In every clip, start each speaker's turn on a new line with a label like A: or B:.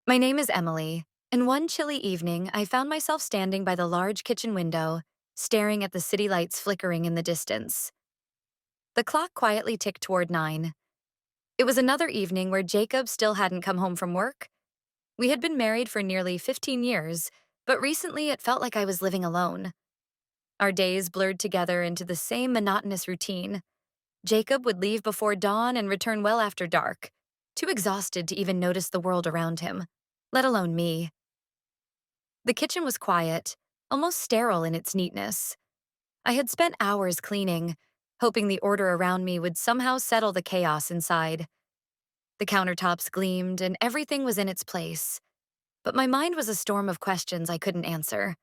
A: My name is Emily, and one chilly evening, I found myself standing by the large kitchen window, staring at the city lights flickering in the distance. The clock quietly ticked toward 9. It was another evening where Jacob still hadn't come home from work. We had been married for nearly 15 years, but recently it felt like I was living alone. Our days blurred together into the same monotonous routine. Jacob would leave before dawn and return well after dark, too exhausted to even notice the world around him, let alone me. The kitchen was quiet, almost sterile in its neatness. I had spent hours cleaning, hoping the order around me would somehow settle the chaos inside. The countertops gleamed and everything was in its place, but my mind was a storm of questions I couldn't answer.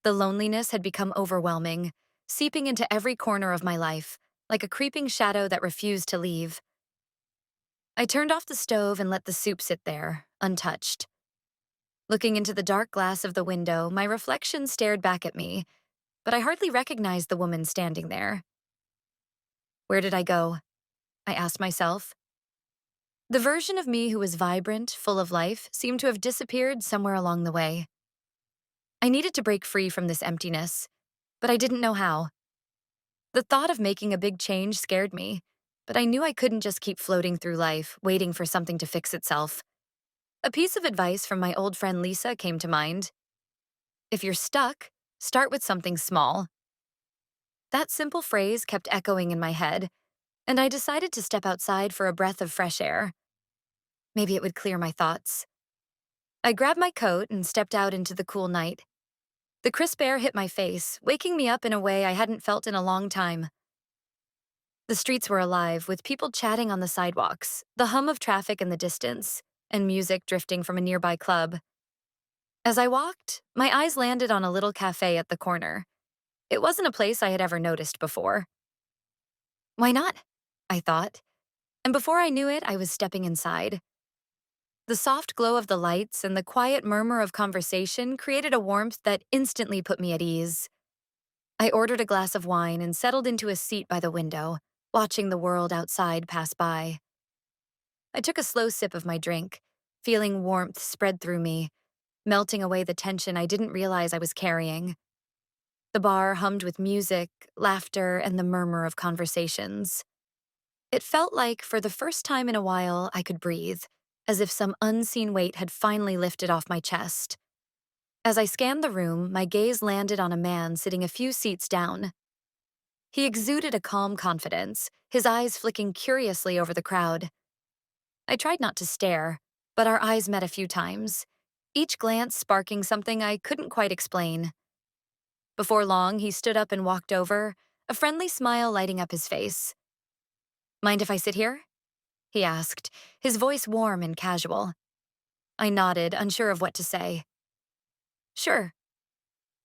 A: The loneliness had become overwhelming, seeping into every corner of my life, like a creeping shadow that refused to leave. I turned off the stove and let the soup sit there, untouched. Looking into the dark glass of the window, my reflection stared back at me, but I hardly recognized the woman standing there. Where did I go? I asked myself. The version of me who was vibrant, full of life, seemed to have disappeared somewhere along the way. I needed to break free from this emptiness, but I didn't know how. The thought of making a big change scared me, but I knew I couldn't just keep floating through life, waiting for something to fix itself. A piece of advice from my old friend Lisa came to mind. If you're stuck, start with something small. That simple phrase kept echoing in my head, and I decided to step outside for a breath of fresh air. Maybe it would clear my thoughts. I grabbed my coat and stepped out into the cool night. The crisp air hit my face, waking me up in a way I hadn't felt in a long time. The streets were alive, with people chatting on the sidewalks, the hum of traffic in the distance, and music drifting from a nearby club. As I walked, my eyes landed on a little cafe at the corner. It wasn't a place I had ever noticed before. Why not? I thought, and before I knew it, I was stepping inside. The soft glow of the lights and the quiet murmur of conversation created a warmth that instantly put me at ease. I ordered a glass of wine and settled into a seat by the window, watching the world outside pass by. I took a slow sip of my drink, feeling warmth spread through me, melting away the tension I didn't realize I was carrying. The bar hummed with music, laughter, and the murmur of conversations. It felt like, for the first time in a while, I could breathe, as if some unseen weight had finally lifted off my chest. As I scanned the room, my gaze landed on a man sitting a few seats down. He exuded a calm confidence, his eyes flicking curiously over the crowd. I tried not to stare, but our eyes met a few times, each glance sparking something I couldn't quite explain. Before long, he stood up and walked over, a friendly smile lighting up his face. "Mind if I sit here?" he asked, his voice warm and casual. I nodded, unsure of what to say. "Sure."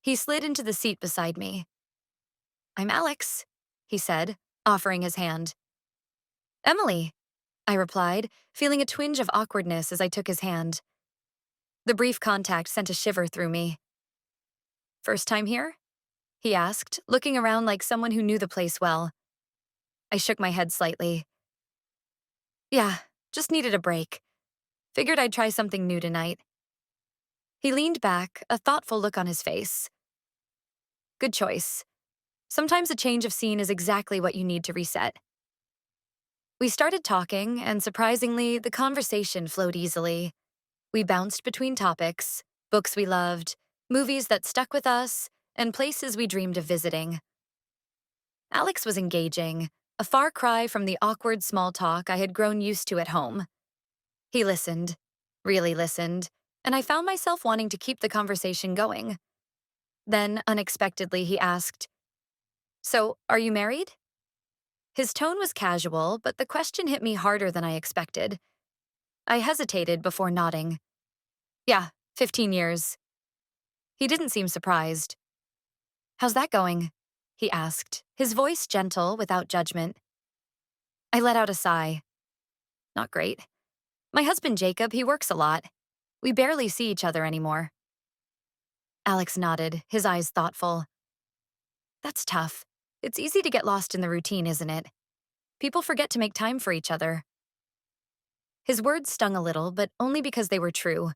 A: He slid into the seat beside me. "I'm Alex," he said, offering his hand. "Emily," I replied, feeling a twinge of awkwardness as I took his hand. The brief contact sent a shiver through me. "First time here?" he asked, looking around like someone who knew the place well. I shook my head slightly. "Yeah, just needed a break. Figured I'd try something new tonight." He leaned back, a thoughtful look on his face. "Good choice. Sometimes a change of scene is exactly what you need to reset." We started talking, and surprisingly, the conversation flowed easily. We bounced between topics, books we loved, movies that stuck with us, and places we dreamed of visiting. Alex was engaging, a far cry from the awkward small talk I had grown used to at home. He listened, really listened, and I found myself wanting to keep the conversation going. Then, unexpectedly, he asked, "So, are you married?" His tone was casual, but the question hit me harder than I expected. I hesitated before nodding. "Yeah, 15 years." He didn't seem surprised. "How's that going?" he asked, his voice gentle, without judgment. I let out a sigh. "Not great. My husband Jacob, he works a lot. We barely see each other anymore." Alex nodded, his eyes thoughtful. "That's tough. It's easy to get lost in the routine, isn't it? People forget to make time for each other." His words stung a little, but only because they were true.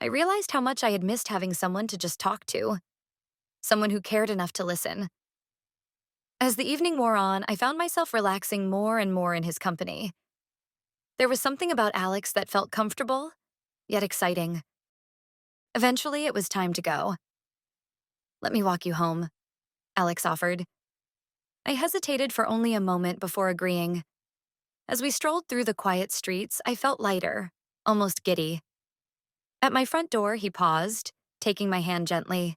A: I realized how much I had missed having someone to just talk to, someone who cared enough to listen. As the evening wore on, I found myself relaxing more and more in his company. There was something about Alex that felt comfortable, yet exciting. Eventually, it was time to go. "Let me walk you home," Alex offered. I hesitated for only a moment before agreeing. As we strolled through the quiet streets, I felt lighter, almost giddy. At my front door, he paused, taking my hand gently.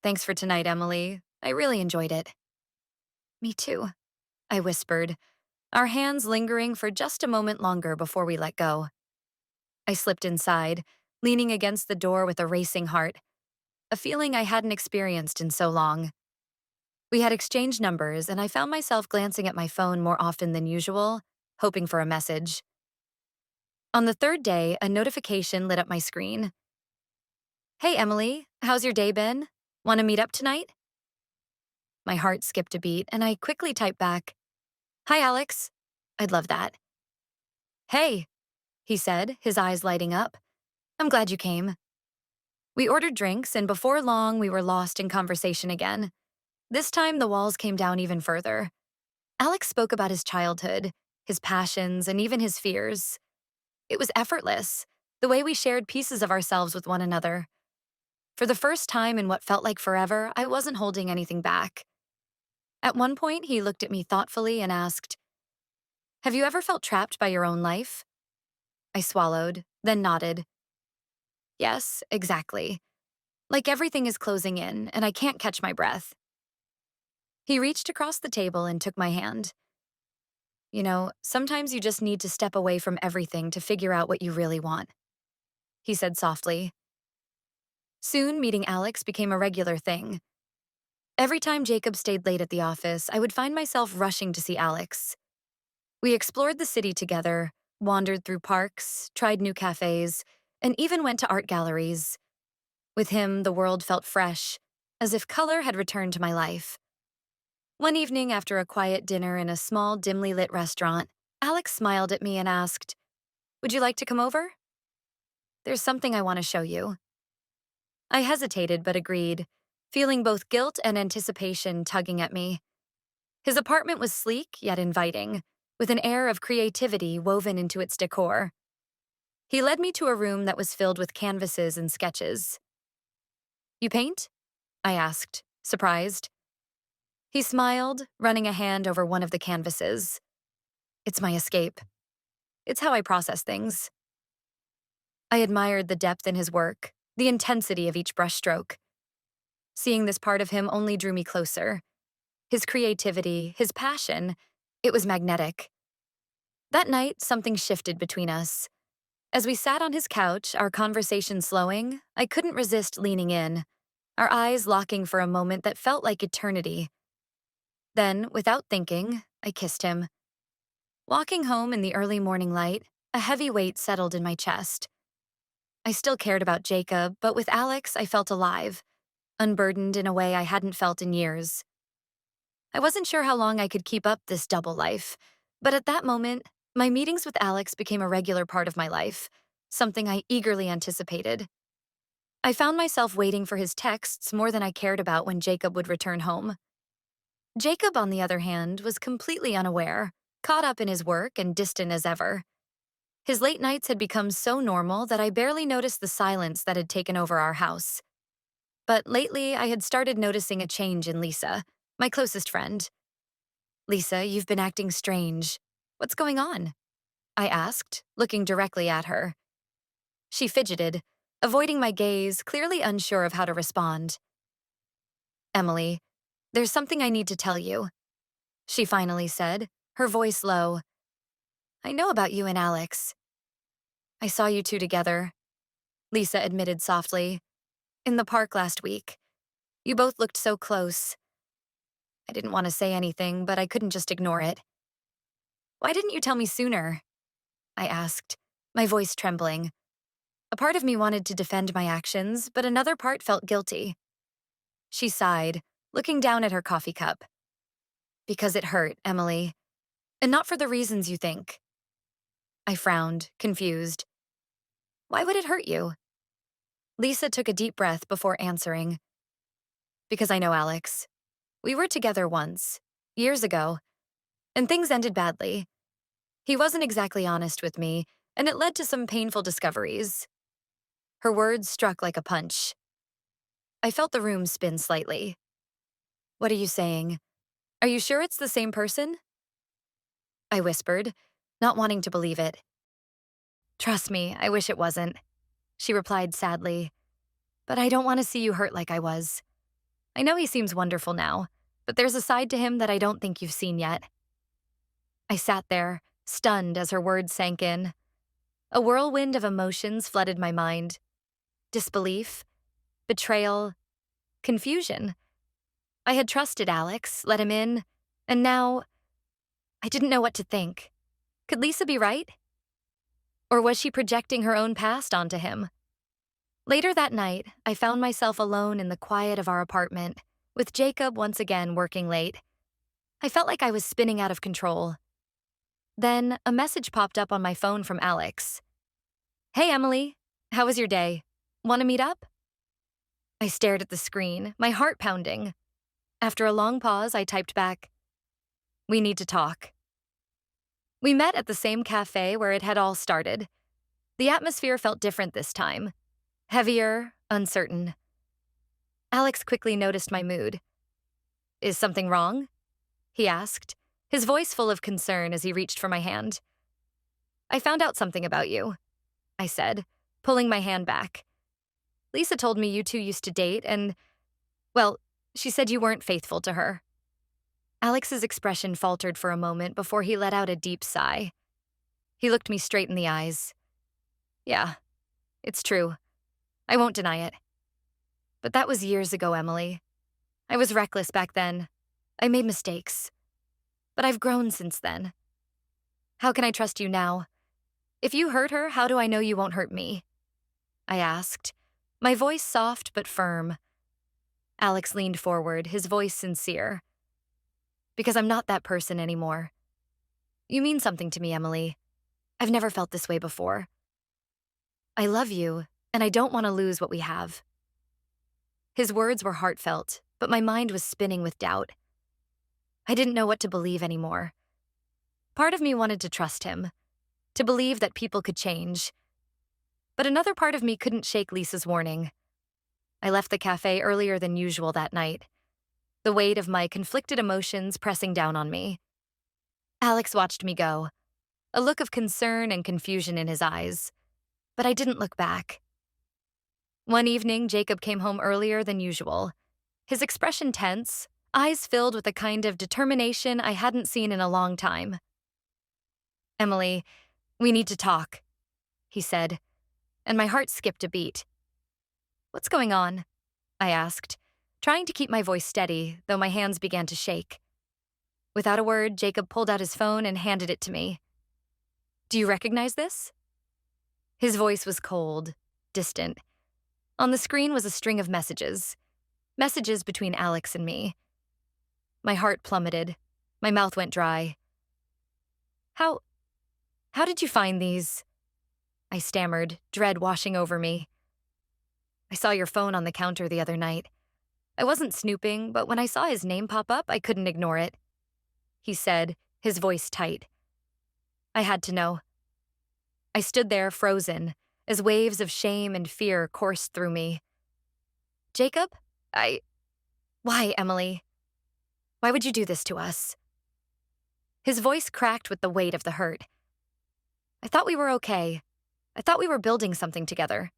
A: "Thanks for tonight, Emily. I really enjoyed it." "Me too," I whispered, our hands lingering for just a moment longer before we let go. I slipped inside, leaning against the door with a racing heart, a feeling I hadn't experienced in so long. We had exchanged numbers, and I found myself glancing at my phone more often than usual, hoping for a message. On the third day, a notification lit up my screen. "Hey, Emily, how's your day been? Want to meet up tonight?" My heart skipped a beat, and I quickly typed back, "Hi, Alex. I'd love that." "Hey," he said, his eyes lighting up. "I'm glad you came." We ordered drinks, and before long, we were lost in conversation again. This time, the walls came down even further. Alex spoke about his childhood, his passions, and even his fears. It was effortless, the way we shared pieces of ourselves with one another. For the first time in what felt like forever, I wasn't holding anything back. At one point, he looked at me thoughtfully and asked, "Have you ever felt trapped by your own life?" I swallowed, then nodded. "Yes, exactly. Like everything is closing in, and I can't catch my breath." He reached across the table and took my hand. Sometimes you just need to step away from everything to figure out what you really want," he said softly. Soon, meeting Alex became a regular thing. Every time Jacob stayed late at the office, I would find myself rushing to see Alex. We explored the city together, wandered through parks, tried new cafes, and even went to art galleries. With him, the world felt fresh, as if color had returned to my life. One evening, after a quiet dinner in a small, dimly lit restaurant, Alex smiled at me and asked, "Would you like to come over? There's something I want to show you." I hesitated but agreed, feeling both guilt and anticipation tugging at me. His apartment was sleek yet inviting, with an air of creativity woven into its decor. He led me to a room that was filled with canvases and sketches. "You paint?" I asked, surprised. He smiled, running a hand over one of the canvases. "It's my escape. It's how I process things." I admired the depth in his work, the intensity of each brushstroke. Seeing this part of him only drew me closer. His creativity, his passion, it was magnetic. That night, something shifted between us. As we sat on his couch, our conversation slowing, I couldn't resist leaning in, our eyes locking for a moment that felt like eternity. Then, without thinking, I kissed him. Walking home in the early morning light, a heavy weight settled in my chest. I still cared about Jacob, but with Alex, I felt alive, unburdened in a way I hadn't felt in years. I wasn't sure how long I could keep up this double life, but at that moment, my meetings with Alex became a regular part of my life, something I eagerly anticipated. I found myself waiting for his texts more than I cared about when Jacob would return home. Jacob, on the other hand, was completely unaware, caught up in his work and distant as ever. His late nights had become so normal that I barely noticed the silence that had taken over our house. But lately, I had started noticing a change in Lisa, my closest friend. "Lisa, you've been acting strange. What's going on?" I asked, looking directly at her. She fidgeted, avoiding my gaze, clearly unsure of how to respond. "Emily, there's something I need to tell you," she finally said, her voice low. "I know about you and Alex." "I saw you two together," Lisa admitted softly. "In the park last week. You both looked so close." I didn't want to say anything, but I couldn't just ignore it. "Why didn't you tell me sooner?" I asked, my voice trembling. A part of me wanted to defend my actions, but another part felt guilty. She sighed, looking down at her coffee cup. "Because it hurt, Emily. And not for the reasons you think." I frowned, confused. Why would it hurt you? Lisa took a deep breath before answering. Because I know Alex. We were together once, years ago, and things ended badly. He wasn't exactly honest with me, and it led to some painful discoveries. Her words struck like a punch. I felt the room spin slightly. What are you saying? Are you sure it's the same person? I whispered, not wanting to believe it. Trust me, I wish it wasn't, she replied sadly. But I don't want to see you hurt like I was. I know he seems wonderful now, but there's a side to him that I don't think you've seen yet. I sat there, stunned as her words sank in. A whirlwind of emotions flooded my mind. Disbelief, betrayal, confusion. I had trusted Alex, let him in, and now I didn't know what to think. Could Lisa be right? Or was she projecting her own past onto him? Later that night, I found myself alone in the quiet of our apartment, with Jacob once again working late. I felt like I was spinning out of control. Then, a message popped up on my phone from Alex. Hey, Emily. How was your day? Want to meet up? I stared at the screen, my heart pounding. After a long pause, I typed back, We need to talk. We met at the same cafe where it had all started. The atmosphere felt different this time. Heavier, uncertain. Alex quickly noticed my mood. Is something wrong? He asked, his voice full of concern as he reached for my hand. I found out something about you, I said, pulling my hand back. Lisa told me you two used to date and, well, she said you weren't faithful to her. Alex's expression faltered for a moment before he let out a deep sigh. He looked me straight in the eyes. Yeah, it's true. I won't deny it. But that was years ago, Emily. I was reckless back then. I made mistakes. But I've grown since then. How can I trust you now? If you hurt her, how do I know you won't hurt me? I asked, my voice soft but firm. Alex leaned forward, his voice sincere. Because I'm not that person anymore. You mean something to me, Emily. I've never felt this way before. I love you, and I don't want to lose what we have. His words were heartfelt, but my mind was spinning with doubt. I didn't know what to believe anymore. Part of me wanted to trust him, to believe that people could change. But another part of me couldn't shake Lisa's warning. I left the cafe earlier than usual that night, the weight of my conflicted emotions pressing down on me. Alex watched me go, a look of concern and confusion in his eyes, but I didn't look back. One evening, Jacob came home earlier than usual, his expression tense, eyes filled with a kind of determination I hadn't seen in a long time. Emily, we need to talk, he said, and my heart skipped a beat. What's going on? I asked, trying to keep my voice steady, though my hands began to shake. Without a word, Jacob pulled out his phone and handed it to me. Do you recognize this? His voice was cold, distant. On the screen was a string of messages between Alex and me. My heart plummeted. My mouth went dry. How did you find these? I stammered, dread washing over me. I saw your phone on the counter the other night. I wasn't snooping, but when I saw his name pop up, I couldn't ignore it. He said, his voice tight. I had to know. I stood there frozen, as waves of shame and fear coursed through me. Jacob? Why, Emily? Why would you do this to us? His voice cracked with the weight of the hurt. I thought we were okay. I thought we were building something together.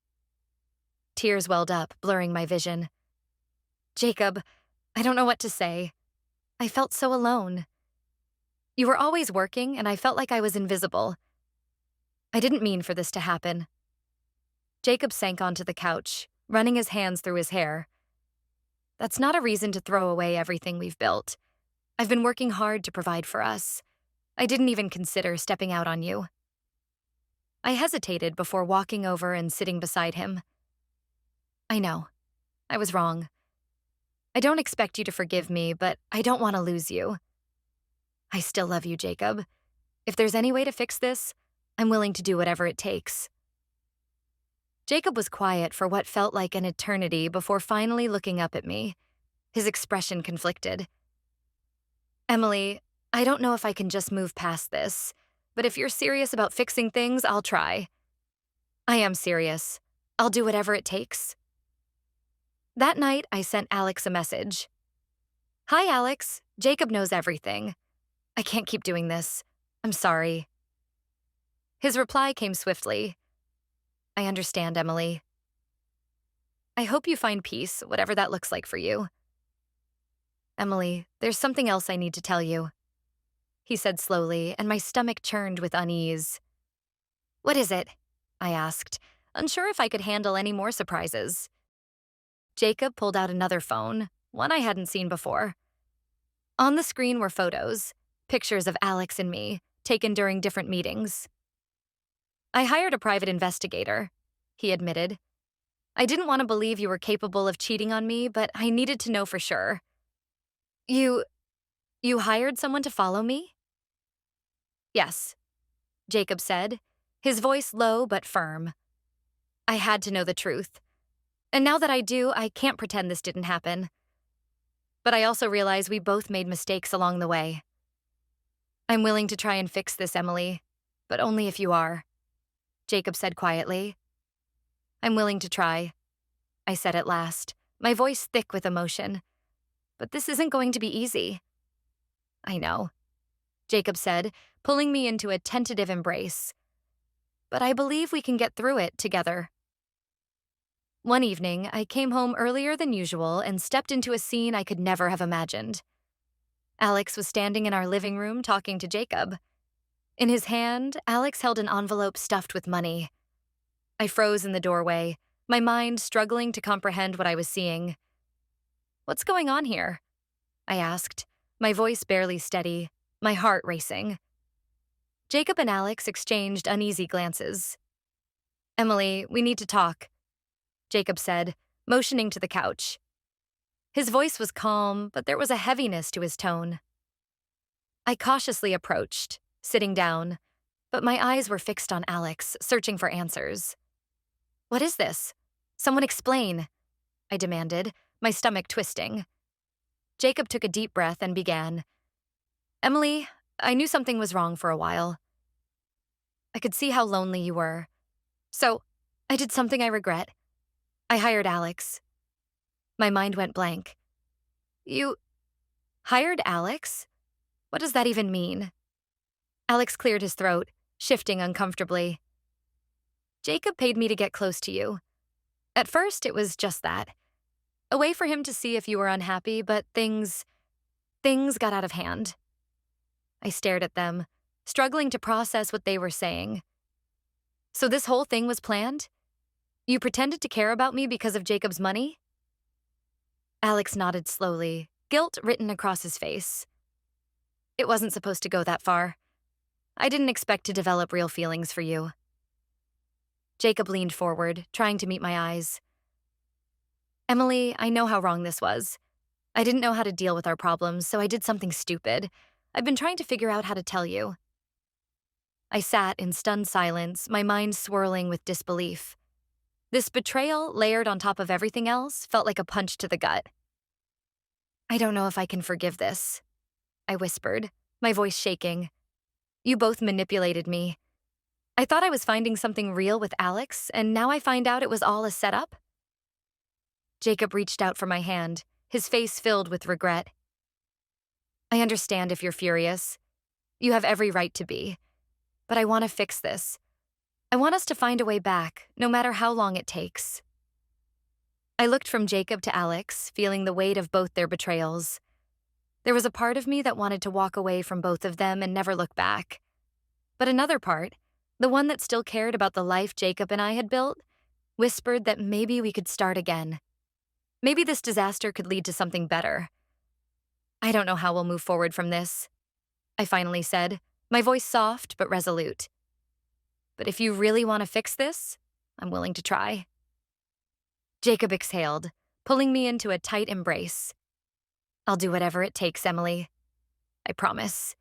A: Tears welled up, blurring my vision. Jacob, I don't know what to say. I felt so alone. You were always working, and I felt like I was invisible. I didn't mean for this to happen. Jacob sank onto the couch, running his hands through his hair. That's not a reason to throw away everything we've built. I've been working hard to provide for us. I didn't even consider stepping out on you. I hesitated before walking over and sitting beside him. I know. I was wrong. I don't expect you to forgive me, but I don't want to lose you. I still love you, Jacob. If there's any way to fix this, I'm willing to do whatever it takes. Jacob was quiet for what felt like an eternity before finally looking up at me, his expression conflicted. Emily, I don't know if I can just move past this, but if you're serious about fixing things, I'll try. I am serious. I'll do whatever it takes. That night, I sent Alex a message. Hi, Alex. Jacob knows everything. I can't keep doing this. I'm sorry. His reply came swiftly. I understand, Emily. I hope you find peace, whatever that looks like for you. Emily, there's something else I need to tell you, he said slowly, and my stomach churned with unease. What is it? I asked, unsure if I could handle any more surprises. Jacob pulled out another phone, one I hadn't seen before. On the screen were photos, pictures of Alex and me, taken during different meetings. I hired a private investigator, he admitted. I didn't want to believe you were capable of cheating on me, but I needed to know for sure. You hired someone to follow me? Yes, Jacob said, his voice low but firm. I had to know the truth. And now that I do, I can't pretend this didn't happen. But I also realize we both made mistakes along the way. I'm willing to try and fix this, Emily, but only if you are, Jacob said quietly. I'm willing to try, I said at last, my voice thick with emotion. But this isn't going to be easy. I know, Jacob said, pulling me into a tentative embrace. But I believe we can get through it together. One evening, I came home earlier than usual and stepped into a scene I could never have imagined. Alex was standing in our living room talking to Jacob. In his hand, Alex held an envelope stuffed with money. I froze in the doorway, my mind struggling to comprehend what I was seeing. What's going on here? I asked, my voice barely steady, my heart racing. Jacob and Alex exchanged uneasy glances. Emily, we need to talk, Jacob said, motioning to the couch. His voice was calm, but there was a heaviness to his tone. I cautiously approached, sitting down, but my eyes were fixed on Alex, searching for answers. What is this? Someone explain, I demanded, my stomach twisting. Jacob took a deep breath and began. Emily, I knew something was wrong for a while. I could see how lonely you were. So, I did something I regret. I hired Alex. My mind went blank. You hired Alex? What does that even mean? Alex cleared his throat, shifting uncomfortably. Jacob paid me to get close to you. At first, it was just that. A way for him to see if you were unhappy, but things got out of hand. I stared at them, struggling to process what they were saying. So this whole thing was planned? You pretended to care about me because of Jacob's money? Alex nodded slowly, guilt written across his face. It wasn't supposed to go that far. I didn't expect to develop real feelings for you. Jacob leaned forward, trying to meet my eyes. Emily, I know how wrong this was. I didn't know how to deal with our problems, so I did something stupid. I've been trying to figure out how to tell you. I sat in stunned silence, my mind swirling with disbelief. This betrayal, layered on top of everything else, felt like a punch to the gut. I don't know if I can forgive this, I whispered, my voice shaking. You both manipulated me. I thought I was finding something real with Alex, and now I find out it was all a setup? Jacob reached out for my hand, his face filled with regret. I understand if you're furious. You have every right to be. But I want to fix this. I want us to find a way back, no matter how long it takes. I looked from Jacob to Alex, feeling the weight of both their betrayals. There was a part of me that wanted to walk away from both of them and never look back. But another part, the one that still cared about the life Jacob and I had built, whispered that maybe we could start again. Maybe this disaster could lead to something better. I don't know how we'll move forward from this, I finally said, my voice soft but resolute. But if you really want to fix this, I'm willing to try. Jacob exhaled, pulling me into a tight embrace. I'll do whatever it takes, Emily. I promise.